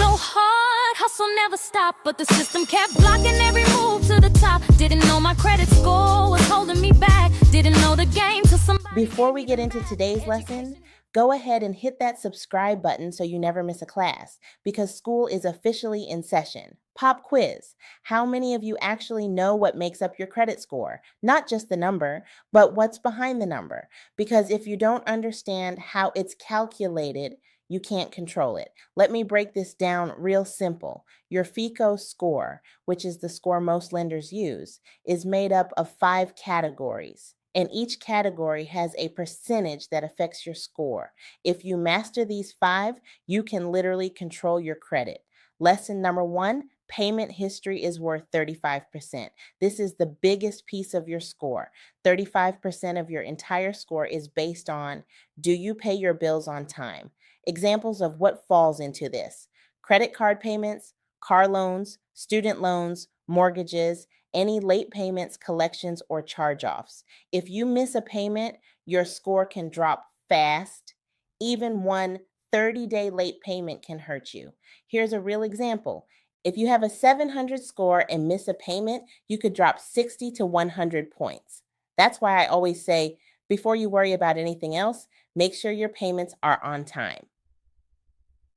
so hard, hustle never stopped, but the system kept blocking every move to the top. Didn't know my credit score was holding me back. Didn't know the game till somebody... Before we get into today's lesson, go ahead and hit that subscribe button so you never miss a class, because school is officially in session. Pop quiz. How many of you actually know what makes up your credit score? Not just the number, but what's behind the number. Because if you don't understand how it's calculated, you can't control it. Let me break this down real simple. Your FICO score, which is the score most lenders use, is made up of 5 categories. And each category has a percentage that affects your score. If you master these 5, you can literally control your credit. Lesson number 1, payment history is worth 35%. This is the biggest piece of your score. 35% of your entire score is based on, do you pay your bills on time? Examples of what falls into this: credit card payments, car loans, student loans, mortgages, any late payments, collections, or charge-offs. If you miss a payment, your score can drop fast. Even one 30-day late payment can hurt you. Here's a real example. If you have a 700 score and miss a payment, you could drop 60 to 100 points. That's why I always say, before you worry about anything else, make sure your payments are on time.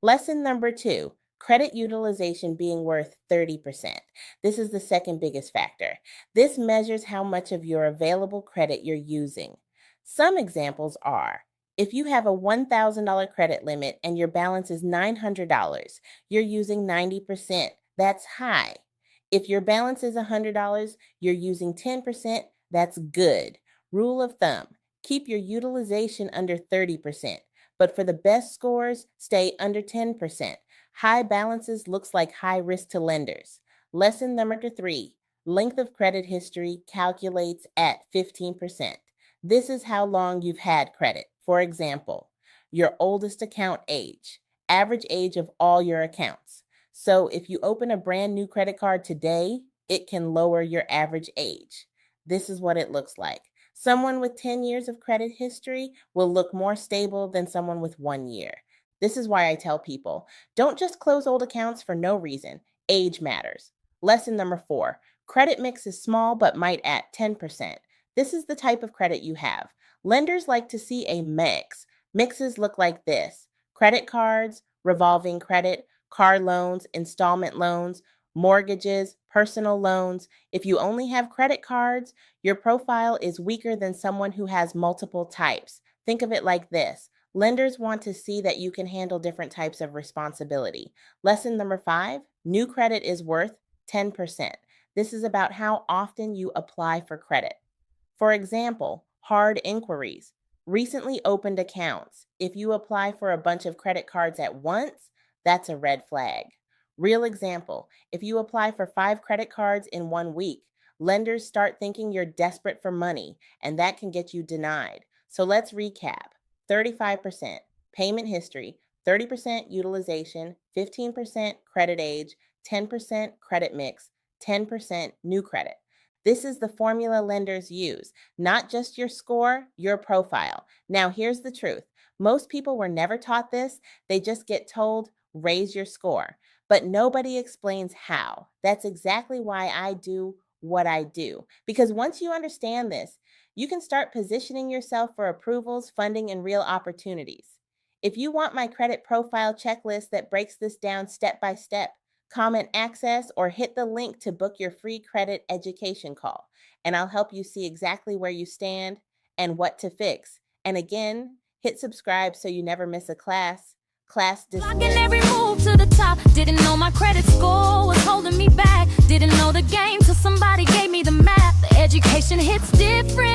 Lesson number 2. Credit utilization being worth 30%. This is the second biggest factor. This measures how much of your available credit you're using. Some examples are, if you have a $1,000 credit limit and your balance is $900, you're using 90%. That's high. If your balance is $100, you're using 10%. That's good. Rule of thumb, keep your utilization under 30%. But for the best scores, stay under 10%. High balances looks like high risk to lenders. Lesson number 3, length of credit history calculates at 15%. This is how long you've had credit. For example, your oldest account age, average age of all your accounts. So if you open a brand new credit card today, it can lower your average age. This is what it looks like. Someone with 10 years of credit history will look more stable than someone with 1 year. This is why I tell people, don't just close old accounts for no reason. Age matters. Lesson number 4, credit mix is small but might add 10%. This is the type of credit you have. Lenders like to see a mix. Mixes look like this: credit cards, revolving credit, car loans, installment loans, mortgages, personal loans. If you only have credit cards, your profile is weaker than someone who has multiple types. Think of it like this. Lenders want to see that you can handle different types of responsibility. Lesson number 5, new credit is worth 10%. This is about how often you apply for credit. For example, hard inquiries, recently opened accounts. If you apply for a bunch of credit cards at once, that's a red flag. Real example, if you apply for 5 credit cards in 1 week, lenders start thinking you're desperate for money, and that can get you denied. So let's recap. 35% payment history, 30% utilization, 15% credit age, 10% credit mix, 10% new credit. This is the formula lenders use, not just your score, your profile. Now, here's the truth. Most people were never taught this. They just get told, raise your score. But nobody explains how. That's exactly why I do what I do. Because once you understand this, you can start positioning yourself for approvals, funding, and real opportunities. If you want my credit profile checklist that breaks this down step by step, comment access or hit the link to book your free credit education call, and I'll help you see exactly where you stand and what to fix. And again, hit subscribe so you never miss a class. Class dismissed. Blocking every move to the top. Didn't know my credit score was holding me back. Didn't know the game till somebody gave me the map. The education hits different.